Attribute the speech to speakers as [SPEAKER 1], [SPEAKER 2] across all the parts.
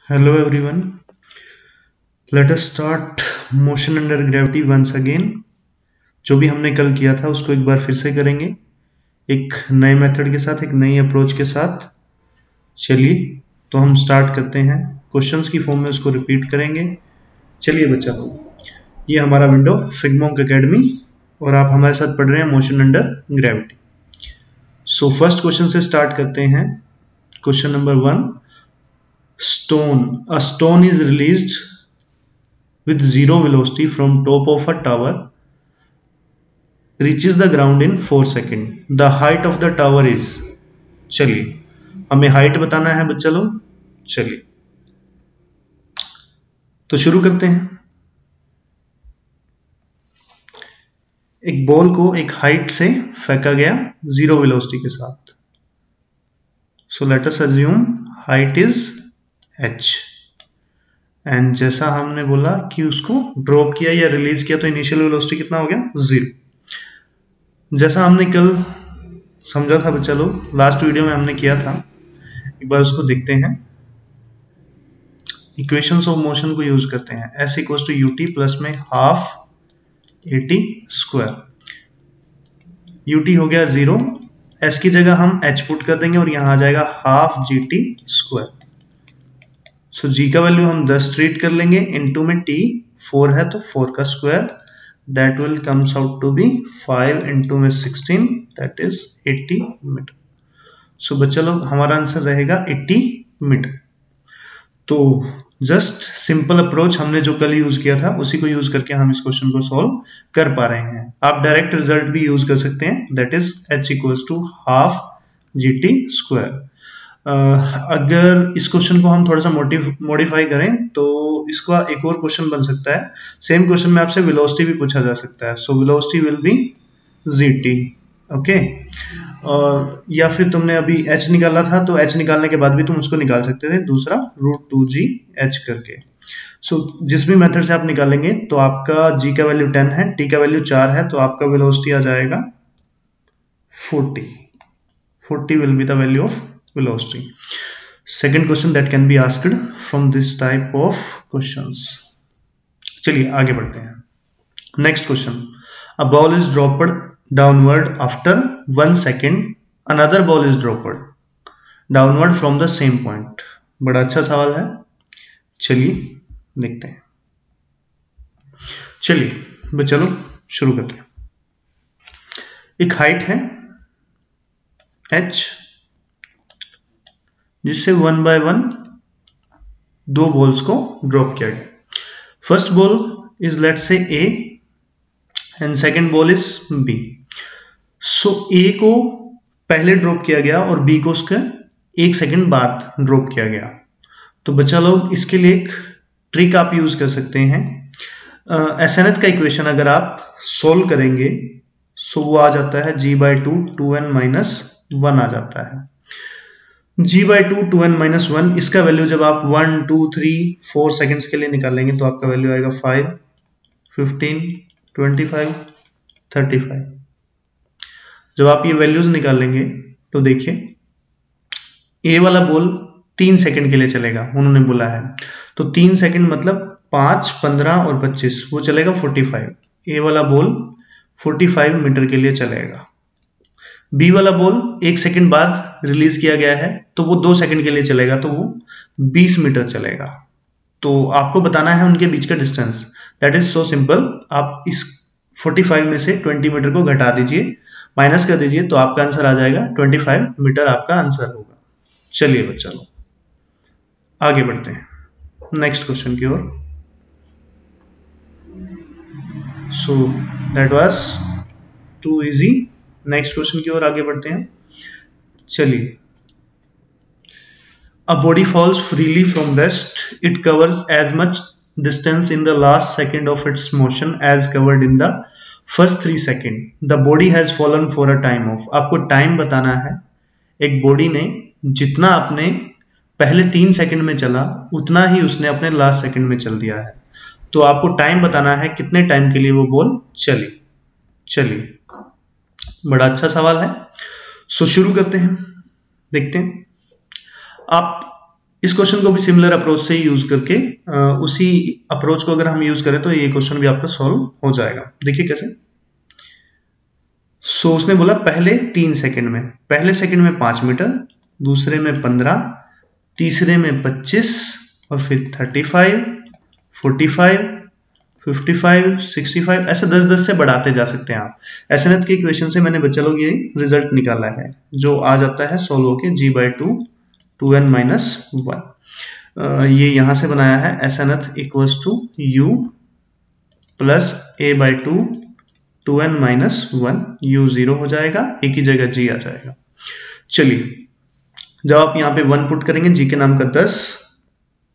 [SPEAKER 1] Hello everyone. Let us start motion under gravity once again. जो भी हमने कल किया था उसको एक बार फिर से करेंगे, एक नए मेथड के साथ, एक नई अप्रोच के साथ। चलिए तो हम स्टार्ट करते हैं। क्वेश्चंस की फॉर्म में उसको रिपीट करेंगे। चलिए बच्चा, ये हमारा विंडो फिगमोंक एकेडमी और आप हमारे साथ पढ़ रहे हैं motion under gravity. So first question से स्टार्ट करते हैं। Question number 1, a stone is released with zero velocity from top of a tower, reaches the ground in 4 seconds. The height of the tower is। चलिए हमें height बताना है बच्चा लोग। चलिए तो शुरू करते हैं। एक बॉल को एक हाइट से फेंका गया जीरो वेलोसिटी के साथ। So let us assume height is h and जैसा हमने बोला कि उसको ड्रॉप किया या रिलीज किया तो इनिशियल वेलोसिटी कितना हो गया, 0। जैसा हमने कल समझा था बच्चा लोग, लास्ट वीडियो में हमने किया था, एक बार उसको देखते हैं। इक्वेशंस ऑफ मोशन को यूज करते हैं। s equals to ut plus में हाफ at स्क्वायर। ut हो गया 0, s की जगह हम h पुट कर देंगे और यहां आ जाएगा हाफ gt स्क्वायर। सो g का वैल्यू हम 10 ट्रीट कर लेंगे, इनटू में t 4 है तो 4 का square, that will comes out to be 5 into में 16, दैट इज 80 मीटर। सो बच्चा लोग हमारा आंसर रहेगा 80 मीटर। तो जस्ट सिंपल अप्रोच हमने जो कल यूज किया था उसी को यूज करके हम इस क्वेश्चन को सॉल्व कर पा रहे हैं। आप डायरेक्ट रिजल्ट भी यूज कर सकते हैं, that is h equals to half gt square. अगर इस क्वेश्चन को हम थोड़ा सा मॉडिफाई करें तो इसका एक और क्वेश्चन बन सकता है। सेम क्वेश्चन में आपसे वेलोसिटी भी पूछा जा सकता है। So velocity will be gt, okay. और या फिर तुमने अभी h निकाला था तो h निकालने के बाद भी तुम उसको निकाल सकते थे, दूसरा √2g h करके। सो जिस भी मेथड से आप निकालेंगे तो आपका g का वैल्यू 10 है, t का वैल्यू 4 है, तो आपका वेलोसिटी आ जाएगा 40 will be the value of velocity. Second question that can be asked from this type of questions. चलिए आगे बढ़ते हैं। Next question. A ball is dropped downward after 1 second. Another ball is dropped downward from the same point. बड़ा अच्छा सवाल है, चलिए देखते हैं। चलिए चलो शुरू करते हैं। एक हाइट है h जिससे 1 बाय 1 दो बॉल्स को ड्रॉप किया गया। फर्स्ट बॉल इज लेट से A and second ball is B। So A को पहले ड्रॉप किया गया और B को उसके 1 सेकेंड बाद ड्रॉप किया गया। तो बच्चा लोग इसके लिए एक ट्रिक आप यूज कर सकते हैं। SNH का इक्वेशन अगर आप सोल्व करेंगे सो वो आ जाता है g/2 2n-1 आ जाता है। g/2 2n-1, इसका वैल्यू जब आप 1 2 3 4 सेकेंड्स के लिए निकालेंगे तो आपका वैल्यू आएगा 5 15 25 35। जब आप ये वैल्यूज निकालेंगे तो देखिए ए वाला बॉल 3 सेकेंड के लिए चलेगा, उन्होंने बोला है, तो 3 सेकेंड मतलब 5 15 और 25, वो चलेगा 45। ए वाला बॉल 45 मीटर के लिए चलेगा। बी वाला बॉल 1 सेकेंड बाद रिलीज किया गया है तो वो 2 सेकेंड के लिए चलेगा, तो वो 20 मीटर चलेगा। तो आपको बताना है उनके बीच का distance. That is so simple. आप इस 45 में से 20 मीटर को घटा दीजिए, माइनस कर दीजिए, तो आपका आंसर आ जाएगा 25 मीटर आपका आंसर होगा। चलिए बच्चा लोग आगे बढ़ते हैं नेक्स्ट क्वेश्चन की ओर। So that was too easy. Next question की ओर आगे बढ़ते हैं। चलिए, a body falls freely from rest. It covers as much distance in the last second of its motion as covered in the first 3 seconds. The body has fallen for a time of। आपको time बताना है। एक body ने जितना अपने पहले 3 second में चला उतना ही उसने अपने लास्ट सेकंड में चल दिया है। तो आपको टाइम बताना है कितने टाइम के लिए वो बॉल चली। चलिए बड़ा अच्छा सवाल है। सो शुरू करते हैं, देखते हैं। आप इस क्वेश्चन को भी सिमिलर अप्रोच से यूज करके उसी अप्रोच को अगर हम यूज करें तो ये क्वेश्चन भी आपका सॉल्व हो जाएगा। देखिए कैसे। सो उसने बोला पहले 3 सेकंड में, पहले सेकंड में 5 मीटर, दूसरे में 15, तीसरे में 25 और फिर 35, 45, 55, 65 ऐसे 10-10 से बढ़ाते जा सकते हैं आप। एसएनएथ के इक्वेशन से मैंने बच्चा लोग ये रिजल्ट निकाला है जो आ जाता है सॉल्व होके g/2 2n-1। ये यहां से बनाया है S nth equals to u plus a/2 2n-1, u 0 हो जाएगा, a की जगह g आ जाएगा। चलिए जब आप यहाँ पे 1 पुट करेंगे g के नाम का 10,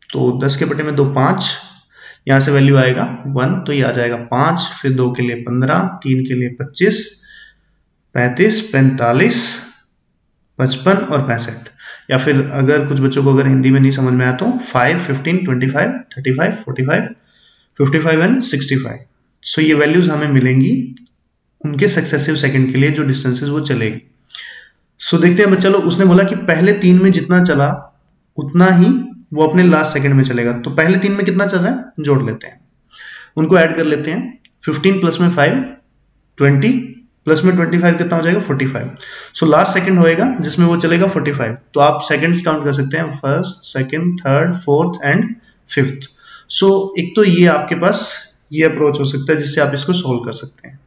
[SPEAKER 1] तो 10 के बटे में 2 5, यहाँ से वैल्यू आएगा 1, तो ये आ जाएगा 5, फिर 2 के लिए 15, 3 के लिए 25, 35, 45, 55 और 65। या फिर अगर कुछ बच्चों को अगर हिंदी में नहीं समझ में आया तो 5, 15, 25, 35, 45, 55 एंड 65। सो ये वैल्यूज हमें मिलेंगी उनके सक्सेसिव सेकंड के लिए जो डिस्टेंसेस वो चलेगी। सो देखते हैं बच्चा लोग, उसने बोला कि पहले 3 में जितना चला उतना ही वो अपने लास्ट सेकंड में चलेगा। तो पहले 3 में कितना चल रहा है जोड़ लेते हैं, उनको ऐड कर लेते हैं। 15 प्लस में 5 20 प्लस में 25 कितना हो जाएगा 45। सो लास्ट सेकंड होएगा जिसमें वो चलेगा 45। तो आप सेकंड्स काउंट कर सकते हैं, first, second, third, fourth and fifth. So एक तो ये आपके पास ये अप्रोच हो सकता है जिससे आप इसको सोल्व कर सकते हैं।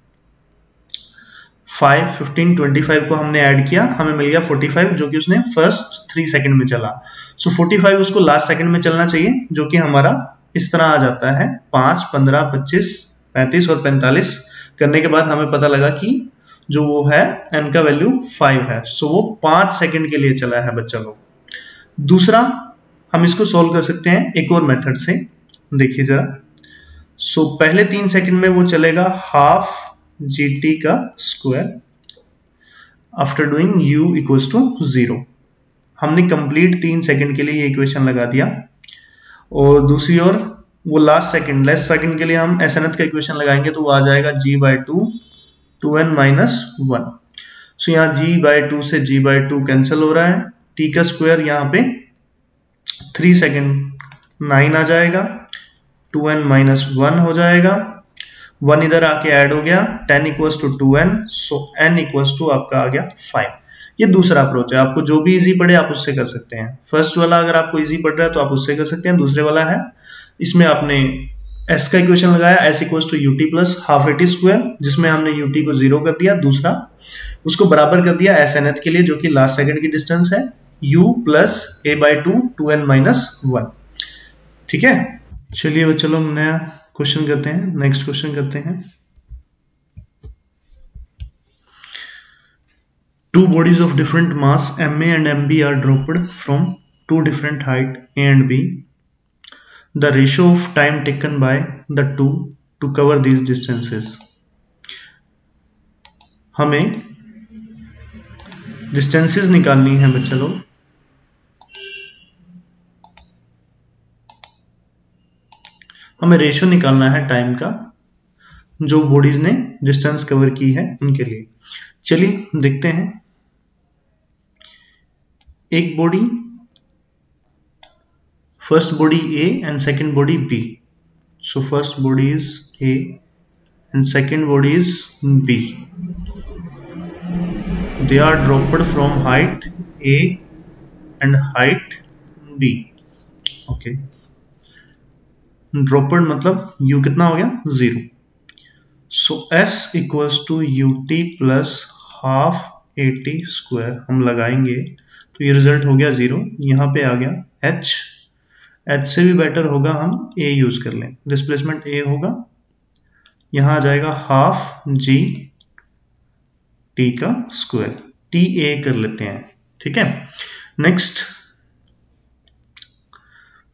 [SPEAKER 1] 5, 15, 25 को हमने ऐड किया, हमें मिल गया 45 जो कि उसने फर्स्ट 3 सेकंड में चला। सो 45 उसको लास्ट सेकंड में चलना चाहिए जो कि हमारा इस तरह आ जाता है 5, 15, 25, 35 और 45 करने के बाद हमें पता लगा कि जो वो है n का वैल्यू 5 है। सो वो 5 सेकंड के लिए चला है बच्चा लोग। दूसरा हम इसको सोल्व कर सकते हैं एक और मेथड से, देखिए जरा। सो पहले 3 सेकंड में वो चलेगा हाफ gt का square after doing u equals to 0। हमने कंप्लीट 3 सेकंड के लिए ये इक्वेशन लगा दिया। और दूसरी ओर वो लास्ट सेकंड के लिए हम एसएनएथ का इक्वेशन लगाएंगे तो वो आ जाएगा g/2 2n-1। सो यहाँ g/2 से g/2 कैंसिल हो रहा है, t का स्क्वायर यहाँ पे 3 सेकंड 9 आ जाएगा, 2n-1 हो जाएगा, 1 इधर आके ऐड हो गया, 10 equals to 2n, so n equals to आपका आ गया 5। ये दूसरा अप्रोच है, आपको जो भी इजी पड़े आप उससे कर सकते हैं। फर्स्ट वाला अगर आपको इजी पड़ रहा है तो आप उससे कर सकते हैं। दूसरे वाला है इसमें आपने s का इक्वेशन लगाया, s equals to ut plus half at square, जिसमें हमने ut को 0 कर दिया, दूसरा उसको बराबर कर दिया SNH के लिए जो कि लास्ट सेकंड की डिस्टेंस है, u प्लस a/2 2n-1। ठीक है, चलिए चलो नया क्वेश्चन करते हैं, नेक्स्ट क्वेश्चन करते हैं। Two bodies of different mass ma and mb are dropped from two different height a and b. The ratio of time taken by the two to cover these distances. हमें distances निकालनी है बच्चा लोग। हमें ratio निकालना है time का जो बॉडीज ने डिस्टेंस कवर की है उनके लिए। चलिए देखते हैं। एक body, first body A and second body B। So first body is A and second body is B। They are dropped from height A and height B। Okay, dropped मतलब u कितना हो गया 0। So s equals to ut plus half at square हम लगाएंगे तो ये result हो गया 0। यहाँ पे आ गया h से भी बेटर होगा हम a यूज कर लें, डिस्प्लेसमेंट a होगा, यहाँ आ जाएगा हाफ g t का स्क्वायर, t a कर लेते हैं। ठीक है, नेक्स्ट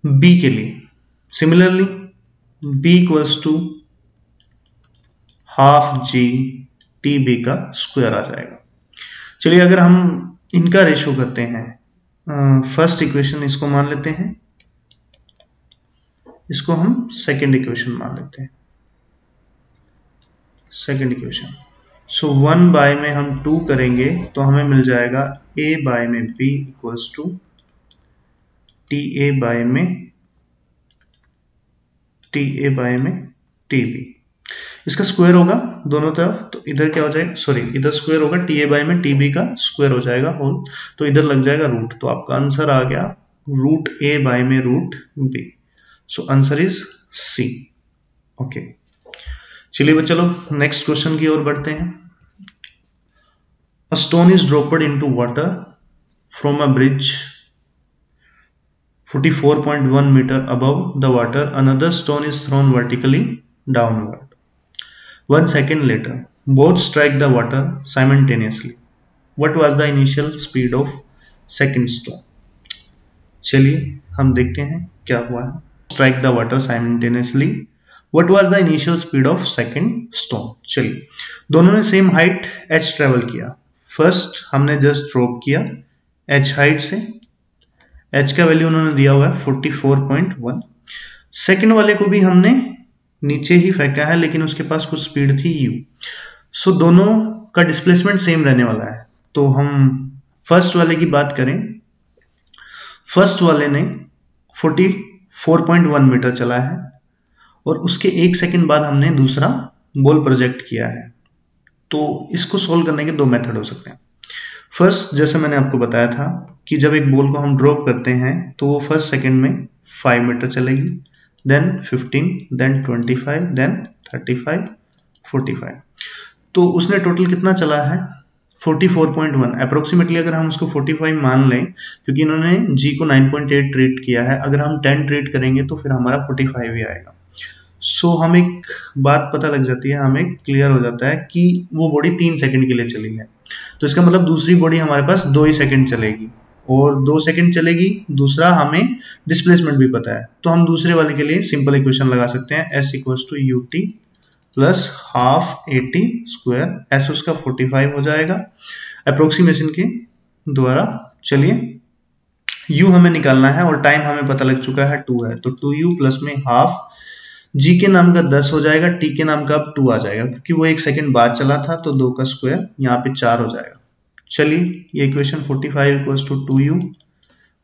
[SPEAKER 1] b के लिए similarly b equals to half g t b का स्क्वायर आ जाएगा। चलिए अगर हम इनका रेशियो करते हैं, फर्स्ट इक्वेशन इसको मान लेते हैं, इसको हम सेकंड इक्वेशन मान लेते हैं, सेकंड इक्वेशन। सो 1 बाय में हम 2 करेंगे तो हमें मिल जाएगा a बाय में b equals to TA by में TB, इसका स्क्वायर होगा दोनों तरफ, तो इधर क्या हो जाएगा, सॉरी इधर स्क्वायर होगा, TA बाय में TB का स्क्वायर हो जाएगा होल, तो इधर लग जाएगा रूट, तो आपका आंसर आ गया रूट A बाय में root B। So answer is C। Okay, चलिए बच्चा लोग नेक्स्ट क्वेश्चन की ओर बढ़ते हैं। A stone is dropped into water from a bridge 44.1 meter above the water. Another stone is thrown vertically downward. 1 second later, both strike the water simultaneously. What was the initial speed of second stone? चलिए हम देखते हैं क्या हुआ है। Strike the water simultaneously. What was the initial speed of second stone? चलिए दोनों ने सेम हाइट h ट्रेवल किया। फर्स्ट हमने जस्ट ड्रॉप किया h हाइट से, h का वैल्यू उन्होंने दिया हुआ है 44.1। सेकंड वाले को भी हमने नीचे ही फेंका है, लेकिन उसके पास कुछ स्पीड थी u। सो दोनों का डिस्प्लेसमेंट सेम रहने वाला है। तो हम फर्स्ट वाले की बात करें, फर्स्ट वाले ने 44.1 मीटर चला है और उसके 1 सेकंड बाद हमने दूसरा बॉल प्रोजेक्ट किया है। तो इसको सोल्व करने के दो मेथड हो सकते हैं। फर्स्ट, जैसे मैंने आपको बताया था कि जब एक बॉल को हम ड्रॉप करते हैं तो वो फर्स्ट सेकंड में 5 मीटर चलेगी, देन 15, देन 25, देन 35, 45। तो उसने टोटल कितना चला है 44.1। अप्रोक्सीमेटली अगर हम उसको 45 मान लें, क्योंकि इन्होंने G को 9.8 ट्रीट किया है, अगर हम 10 ट्रीट करेंगे तो फिर हमारा 45 ही आएगा। सो हम एक बात पता लग जाती है, हमें क्लियर हो जाता है कि वो बॉडी 3 सेकंड के लिए चली है। तो इसका मतलब दूसरी बॉडी हमारे पास 2 ही सेकंड चलेगी और 2 सेकंड चलेगी। दूसरा हमें डिस्प्लेसमेंट भी पता है, तो हम दूसरे वाले के लिए सिंपल इक्वेशन लगा सकते हैं, S = UT plus half AT square. S उसका 45 हो जाएगा अप्रोक्सीमेशन के द्वारा। चलिए U हमें निकालना है और टाइम हमें पता लग चुका है 2 है, तो 2U प्लस में हाफ G के नाम का 10 हो जाएगा, T के नाम का अब 2 आ जाएगा, क्योंकि वो 1 सेकंड बाद चला था, तो 2 का स्क्वायर यहाँ पे 4 हो जाएगा। चलिए ये इक्वेशन 45 = 2U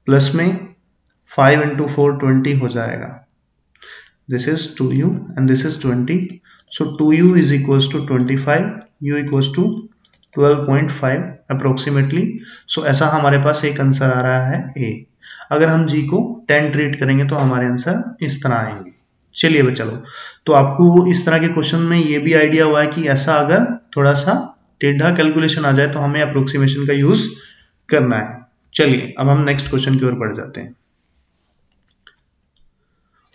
[SPEAKER 1] प्लस में 5 × 4 20 हो जाएगा। This is 2U and this is 20। So 2U = 25, U = 12.5 approximately. So ऐसा हमारे पास एक आंसर आ रहा है A। अगर हम G को 10 ट्रीट करेंगे तो हमारे आंसर इस तरह आएंगे। चलिए बच्चा लोग, तो आपको इस तरह के क्वेश्चन में ये भी आइडिया हुआ है कि ऐसा अगर थोड़ा सा टेढ़ा कैलकुलेशन आ जाए तो हमें अप्रोक्सीमेशन का यूज करना है। चलिए अब हम नेक्स्ट क्वेश्चन की ओर बढ़ जाते हैं।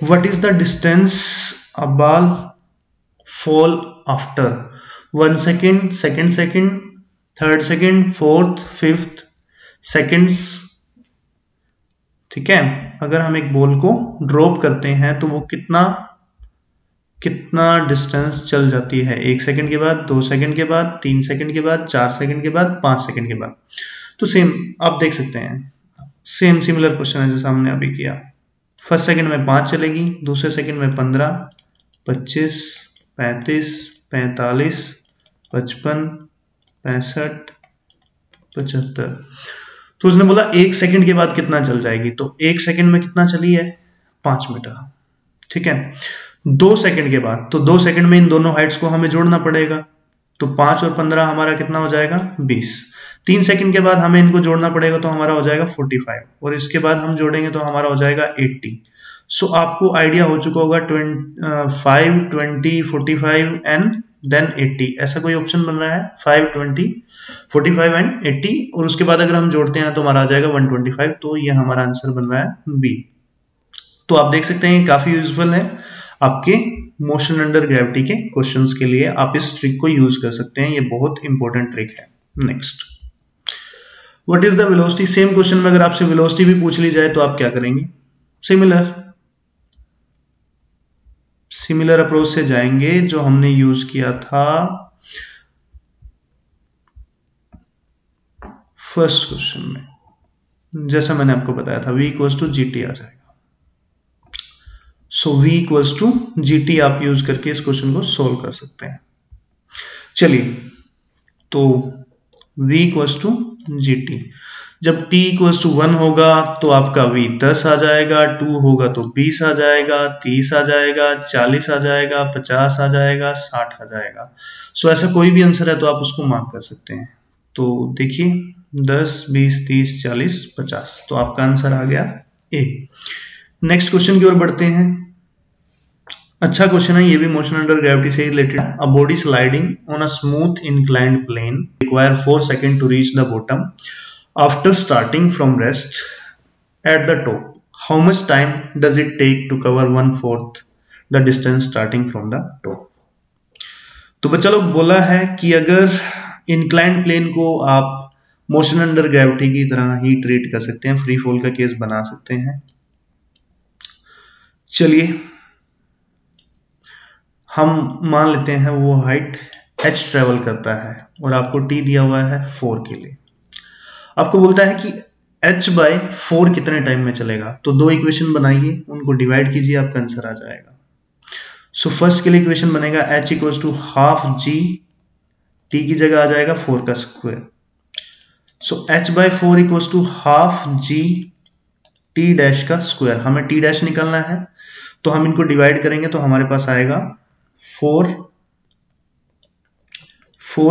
[SPEAKER 1] What is the distance a ball fall after 1 second, second second, third second, fourth, fifth seconds? ठीक है, अगर हम एक बॉल को ड्रॉप करते हैं तो वो कितना डिस्टेंस चल जाती है 1 सेकंड के बाद, 2 सेकंड के बाद, 3 सेकंड के बाद, 4 सेकंड के बाद, 5 सेकंड के बाद। तो सेम आप देख सकते हैं, सेम सिमिलर क्वेश्चन है जैसा हमने अभी किया। फर्स्ट सेकंड में 5 चलेगी, दूसरे सेकंड में 15, 25, 35, 45, 55, 65, 75। तो उसने बोला 1 सेकंड के बाद कितना चल जाएगी, तो 1 सेकंड में कितना चली है 5 मीटर। ठीक है, 2 सेकंड के बाद, तो 2 सेकंड में इन दोनों हाइट्स को हमें जोड़ना पड़ेगा, तो 5 और 15 हमारा कितना हो जाएगा 20। 3 सेकंड के बाद हमें इनको जोड़ना पड़ेगा तो हमारा हो जाएगा 45 और इसके बाद हम जोड़ेंगे तो हमारा हो जाएगा 80। सो आपको आइडिया हो चुका होगा 5, 20, 45 एंड देन 80, ऐसा कोई ऑप्शन बन रहा है 5, 20, 45 एंड 80 और उसके बाद अगर हम जोड़ते हैं तो हमारा आ जाएगा 125। तो ये हमारा आंसर बन रहा है बी। तो आप देख सकते हैं काफी यूजफुल है आपके मोशन अंडर ग्रेविटी के क्वेश्चंस के लिए। आप इस ट्रिक को यूज कर सकते हैं, ये बहुत इंपॉर्टेंट ट्रिक है। Next, what is the velocity? Same question में अगर आपसे वेलोसिटी भी पूछ ली जाए तो आप क्या करेंगे? सिमिलर अप्रोच से जाएंगे जो हमने यूज किया था फर्स्ट क्वेश्चन में, जैसा मैंने आपको बताया था V = GT आ जाएगा। सो V = GT आप यूज करके इस क्वेश्चन को सोल्व कर सकते हैं। चलिए, तो V = GT, जब t इक्वल टू 1 होगा तो आपका v 10 आ जाएगा, 2 होगा तो 20 आ जाएगा, 30 आ जाएगा, 40 आ जाएगा, 50 आ जाएगा, 60 आ जाएगा। सो ऐसा कोई भी आंसर है तो आप उसको मार्क कर सकते हैं। तो देखिए 10, 20, 30, 40, 50, तो आपका आंसर आ गया ए। नेक्स्ट क्वेश्चन की ओर बढ़ते हैं। अच्छा क्वेश्चन है, ये भी मोशन अंडर ग्रेविटी से related. A body sliding on a smooth inclined plane require 4 second to reach the bottom after starting from rest at the top. How much time does it take to cover 1/4 the distance starting from the top. तो बच्चा लोग बोला है कि अगर inclined plane को आप motion under gravity की तरह ही ट्रीट कर सकते हैं, फ्री फॉल का केस बना सकते हैं। चलिए हम मान लेते हैं वो हाइट h ट्रेवल करता है और आपको t दिया हुआ है 4 के लिए। आपको बोलता है कि h/4 कितने टाइम में चलेगा। तो दो इक्वेशन बनाइए, उनको डिवाइड कीजिए, आपका आंसर आ जाएगा। सो फर्स्ट के लिए इक्वेशन बनेगा h equals to half g, t की जगह आ जाएगा 4 का square. So h/4 equals to half g t dash का स्क्वायर। हमें t डैश निकालना है तो हम इनको डिवाइड करेंगे तो हमारे पास आएगा 4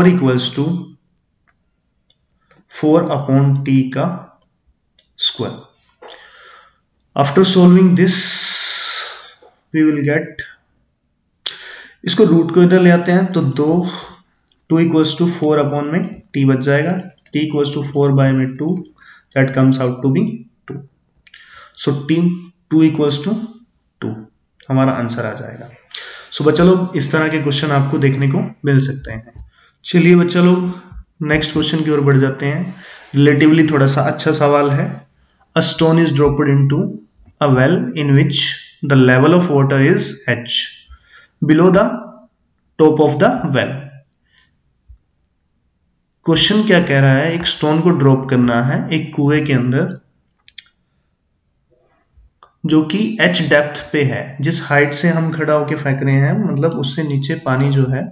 [SPEAKER 1] इक्वल्स टू 4/t का square. After solving this we will get, इसको रूट को इधर ले आते हैं तो 2 इक्वल्स टू 4 में t बच जाएगा, t equals to 4/2 that comes out to be 2। So t 2 equals to 2 हमारा आंसर आ जाएगा। सो बच्चा लोग इस तरह के क्वेश्चन आपको देखने को मिल सकते हैं। चलिए बच्चा लोग नेक्स्ट क्वेश्चन की ओर बढ़ जाते हैं। रिलेटिवली थोड़ा सा अच्छा सवाल है। अ stone is dropped into a well in which the level of water is h below the top of the well. Question क्या कह रहा है, एक स्टोन को ड्रॉप करना है एक कुएं के अंदर जो कि h डेप्थ पे है। जिस हाइट से हम खड़ा होके फेंक रहे हैं मतलब उससे नीचे पानी जो है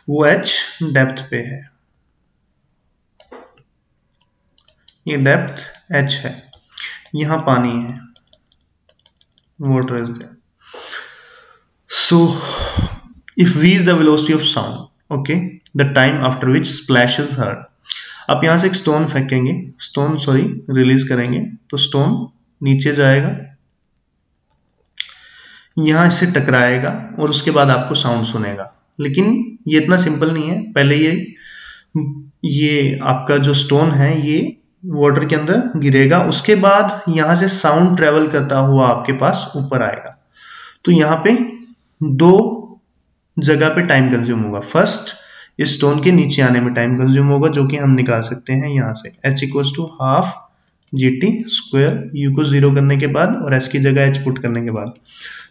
[SPEAKER 1] वो h डेप्थ पे है। ये डेप्थ h है, यहां पानी है, water is there. So if v is the velocity of sound, okay, the time after which splash is heard. आप यहां से एक स्टोन फेंकेंगे, रिलीज करेंगे तो स्टोन नीचे जाएगा, यहां इससे टकराएगा और उसके बाद आपको साउंड सुनेगा। लेकिन ये इतना सिंपल नहीं है। पहले ये आपका जो स्टोन है ये वाटर के अंदर गिरेगा, उसके बाद यहां से साउंड ट्रेवल करता हुआ आपके पास ऊपर आएगा। तो यहाँ पे दो जगह पे टाइम कंज्यूम होगा। फर्स्ट इस स्टोन के नीचे आने में टाइम कंज्यूम होगा जो कि हम निकाल सकते हैं यहां से h equals to half gt square, u को 0 करने के बाद और s की जगह h पुट करने के बाद।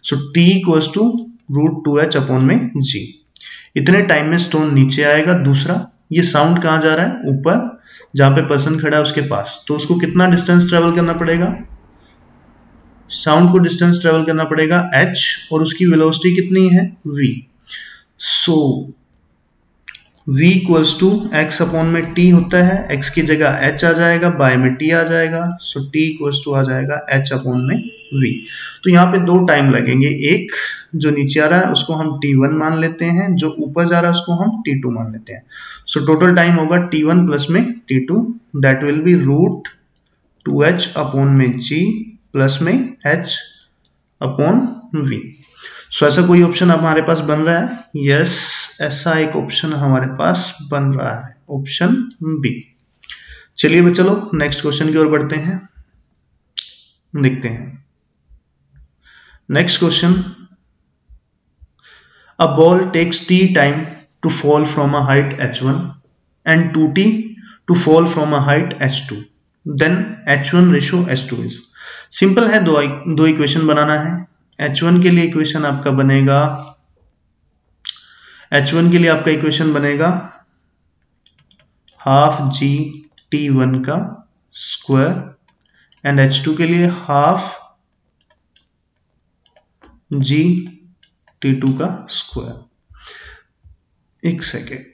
[SPEAKER 1] सो t इक्वल्स टू √2h/g। इतने टाइम में स्टोन नीचे आएगा। दूसरा, ये साउंड कहां जा रहा है, ऊपर जहां पे पर्सन खड़ा है उसके पास। तो उसको कितना डिस्टेंस ट्रेवल करना पड़ेगा, साउंड को डिस्टेंस ट्रेवल करना पड़ेगा h और उसकी वेलोसिटी कितनी है v। So v equals to x/t होता है, x की जगह h आ जाएगा, बाय में t आ जाएगा। सो t इक्वल्स टू आ जाएगा h/v। तो यहाँ पे दो टाइम लगेंगे, एक जो नीचे आ रहा है उसको हम t1 मान लेते हैं, जो ऊपर जा रहा है उसको हम t2 मान लेते हैं। सो टोटल टाइम होगा t1 प्लस में t2, that will be √2h/g plus में h/v। सो ऐसा कोई ऑप्शन हमारे पास बन रहा है, यस, ऐसा एक ऑप्शन हमारे पास बन रहा है, ऑप्शन बी। चलिए चलो नेक्स्ट क्वेश्चन की ओर बढ़ते हैं, देखते हैं। Next question, a ball takes t time to fall from a height h1 and 2t to fall from a height h2, then h1 ratio h2 is. Simple है, दो इक्वेशन बनाना है। h1 के लिए इक्वेशन आपका बनेगा, h1 के लिए आपका इक्वेशन बनेगा हाफ g t1 का स्क्वायर एंड h2 के लिए हाफ g t2 का स्क्वायर। एक सेकेंड,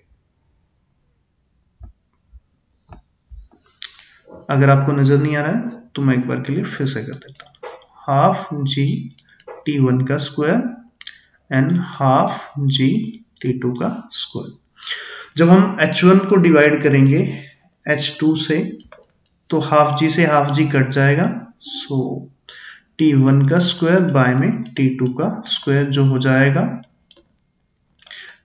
[SPEAKER 1] अगर आपको नजर नहीं आ रहा है तो मैं एक बार के लिए फिर से कर देता हूँ, हाफ जी T1 का square and half ji T2 का स्क्वायर। जब हम H1 को डिवाइड करेंगे H2 से तो हाफ जी से हाफ जी कट जाएगा, सो T1 का स्क्वायर बाय में T2 का स्क्वायर जो हो जाएगा,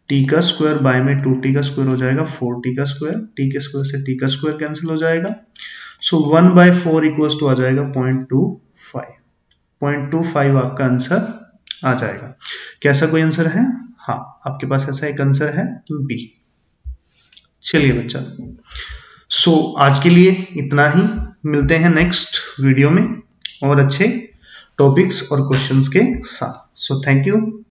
[SPEAKER 1] T का स्क्वायर बाय में 2T का स्क्वायर हो जाएगा 4T का स्क्वायर, T के स्क्वायर से T का स्क्वायर कैंसिल हो जाएगा, सो 1/4 इक्वल्स टू आ जाएगा 0.25। 0.25 आपका आंसर आ जाएगा। कैसा कोई आंसर है? हाँ, आपके पास ऐसा एक आंसर है बी। चलिए बच्चा, सो आज के लिए इतना ही, मिलते हैं नेक्स्ट वीडियो में और अच्छे टॉपिक्स और क्वेश्चंस के साथ। So thank you.